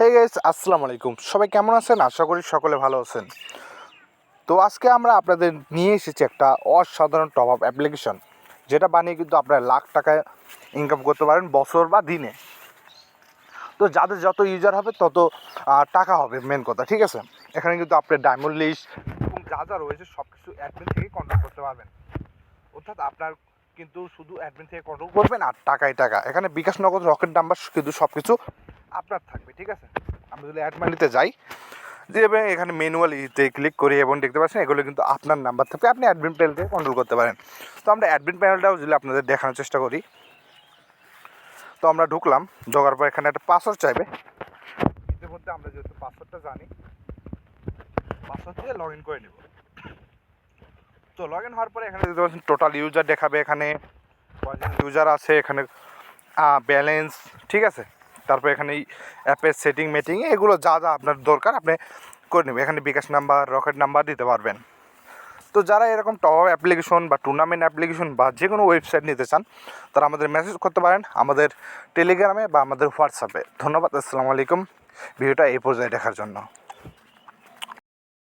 Hey guys, আসসালামু আলাইকুম। সবাই কেমন আছেন? আশা করি সকলে ভালো আছেন। তো আজকে আমরা আপনাদের নিয়ে এসেছি একটা অসাধারণ টপ আপ অ্যাপ্লিকেশন, যেটা বানিয়ে কিন্তু আপনারা লাখ টাকা ইনকাম করতে পারেন বছর বা দিনে। তো যাদের যত ইউজার হবে তত টাকা হবে, মেন কথা, ঠিক আছে। এখানে কিন্তু আপনার ডায়মন্ড লিস্ট এবং যা যা রয়েছে সব কিছু অ্যাডমিন থেকে কন্ট্রোল করতে পারবেন। অর্থাৎ আপনার কিন্তু শুধু অ্যাডমিন থেকে কন্ট্রোল করবেন আর টাকায় টাকা। এখানে বিকাশ, নগদ, রকেট নাম্বার কিন্তু সব কিছু আপনার থাকবে, ঠিক আছে। আমরা যদি অ্যাড মানিতে যাই, যে এখানে ম্যানুয়ালিতে ক্লিক করি এবং দেখতে পাচ্ছেন এগুলো কিন্তু আপনার নাম্বার থেকে আপনি অ্যাডমিন প্যানেল থেকে কন্ট্রোল করতে পারেন। তো আমরা অ্যাডমিন প্যানেলটাও যদি আপনাদের দেখানোর চেষ্টা করি, তো আমরা ঢুকলাম, ঢোকার পর এখানে একটা পাসওয়ার্ড চাইবে। ইতিমধ্যে আমরা যেহেতু পাসওয়ার্ডটা জানি, পাসওয়ার্ড দিয়ে লগ ইন করে নেব। তো লগ ইন হওয়ার পরে এখানে দেখতে পাচ্ছেন টোটাল ইউজার দেখাবে, এখানে কয়জন ইউজার আছে, এখানে ব্যালেন্স, ঠিক আছে। তারপর এখানে এই অ্যাপের সেটিং মেটিং এগুলো যা যা আপনার দরকার আপনি করে নেবেন। এখানে বিকাশ নাম্বার, রকেট নাম্বার দিতে পারবেন। তো যারা এরকম টপ আপ অ্যাপ্লিকেশন বা টুর্নামেন্ট অ্যাপ্লিকেশন বা যে কোনো ওয়েবসাইট নিতে চান, তারা আমাদের মেসেজ করতে পারেন আমাদের টেলিগ্রামে বা আমাদের হোয়াটসঅ্যাপে। ধন্যবাদ, আসসালামু আলাইকুম ভিডিওটা এই পর্যায়ে দেখার জন্য।